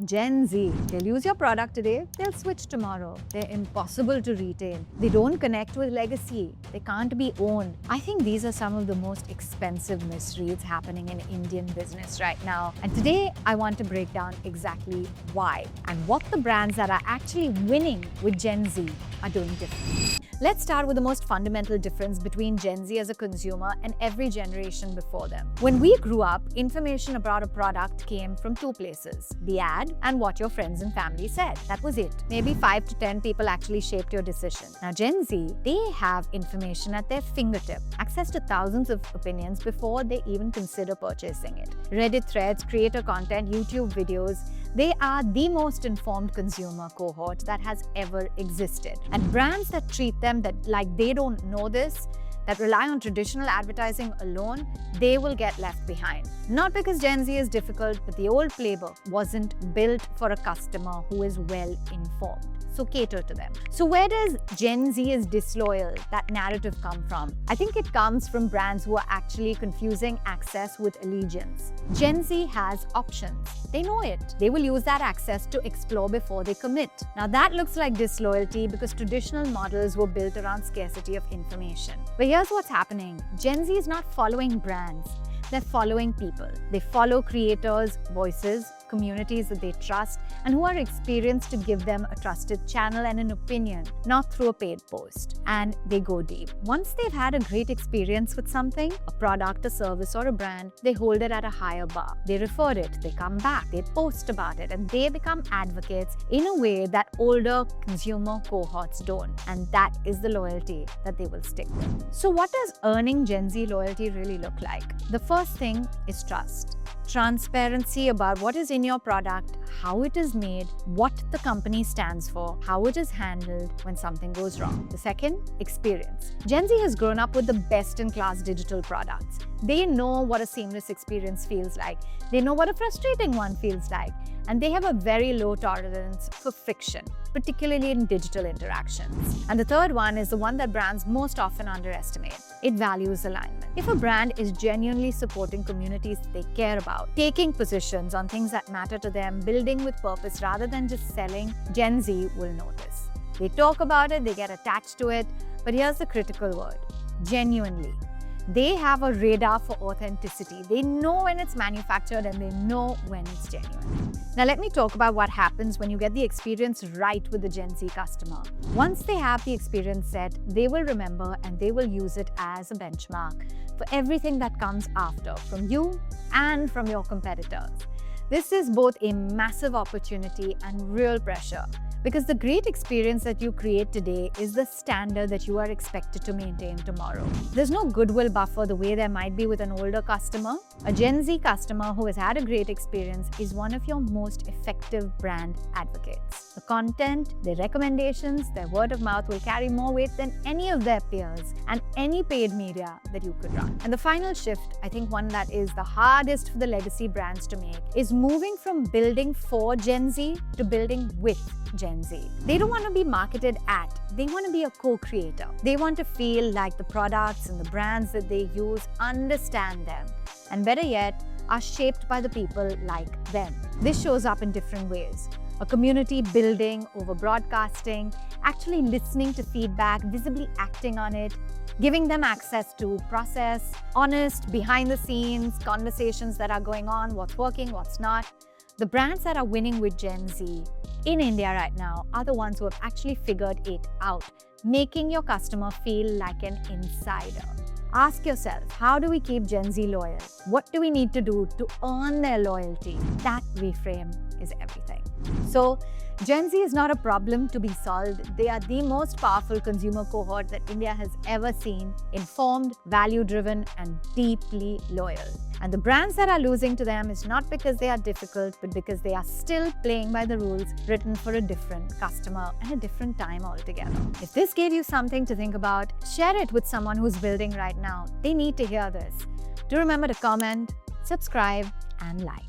Gen Z. They'll use your product today, they'll switch tomorrow. They're impossible to retain. They don't connect with legacy. They can't be owned. I think these are some of the most expensive misreads happening in Indian business right now. And today, I want to break down exactly why and what the brands that are actually winning with Gen Z are doing differently. Let's start with the most fundamental difference between Gen Z as a consumer and every generation before them. When we grew up, information about a product came from two places: the ad and what your friends and family said. That was it. Maybe 5 to 10 people actually shaped your decision. Now, Gen Z, they have information at their fingertip, access to thousands of opinions before they even consider purchasing it. Reddit threads, creator content, YouTube videos, they are the most informed consumer cohort that has ever existed. And brands that treat them like they don't know this, that rely on traditional advertising alone, they will get left behind. Not because Gen Z is difficult, but the old playbook wasn't built for a customer who is well informed. So cater to them. So where does Gen Z is disloyal, that narrative, come from? I think it comes from brands who are actually confusing access with allegiance. Gen Z has options. They know it. They will use that access to explore before they commit. Now that looks like disloyalty because traditional models were built around scarcity of information. But here's what's happening. Gen Z is not following brands. They're following people. They follow creators, voices, communities that they trust, and who are experienced to give them a trusted channel and an opinion, not through a paid post. And they go deep. Once they've had a great experience with something, a product, a service, or a brand, they hold it at a higher bar. They refer it, they come back, they post about it, and they become advocates in a way that older consumer cohorts don't. And that is the loyalty that they will stick with. So what does earning Gen Z loyalty really look like? The first thing is trust. Transparency about what is in your product, how it is made, what the company stands for, how it is handled when something goes wrong. The second, experience. Gen Z has grown up with the best-in-class digital products. They know what a seamless experience feels like. They know what a frustrating one feels like. And they have a very low tolerance for friction, particularly in digital interactions. And the third one is the one that brands most often underestimate. It values alignment. If a brand is genuinely supporting communities they care about, taking positions on things that matter to them, building with purpose rather than just selling, Gen Z will notice. They talk about it, they get attached to it, but here's the critical word: genuinely. They have a radar for authenticity. They know when it's manufactured and they know when it's genuine. Now let me talk about what happens when you get the experience right with the Gen Z customer. Once they have the experience set, they will remember and they will use it as a benchmark for everything that comes after, from you and from your competitors. This is both a massive opportunity and real pressure, because the great experience that you create today is the standard that you are expected to maintain tomorrow. There's no goodwill buffer the way there might be with an older customer. A Gen Z customer who has had a great experience is one of your most effective brand advocates. The content, their recommendations, their word of mouth will carry more weight than any of their peers and any paid media that you could run. And the final shift, I think one that is the hardest for the legacy brands to make, is moving from building for Gen Z to building with Gen Z. They don't want to be marketed at, they want to be a co-creator. They want to feel like the products and the brands that they use understand them, and better yet, are shaped by the people like them. This shows up in different ways. A community building over broadcasting, actually listening to feedback, visibly acting on it, giving them access to process, honest, behind-the-scenes conversations that are going on, what's working, what's not. The brands that are winning with Gen Z in India right now are the ones who have actually figured it out, making your customer feel like an insider. Ask yourself, how do we keep Gen Z loyal? What do we need to do to earn their loyalty? That reframe is everything. So, Gen Z is not a problem to be solved. They are the most powerful consumer cohort that India has ever seen, informed, value-driven, and deeply loyal. And the brands that are losing to them is not because they are difficult, but because they are still playing by the rules written for a different customer and a different time altogether. If this gave you something to think about, share it with someone who's building right now. They need to hear this. Do remember to comment, subscribe, and like.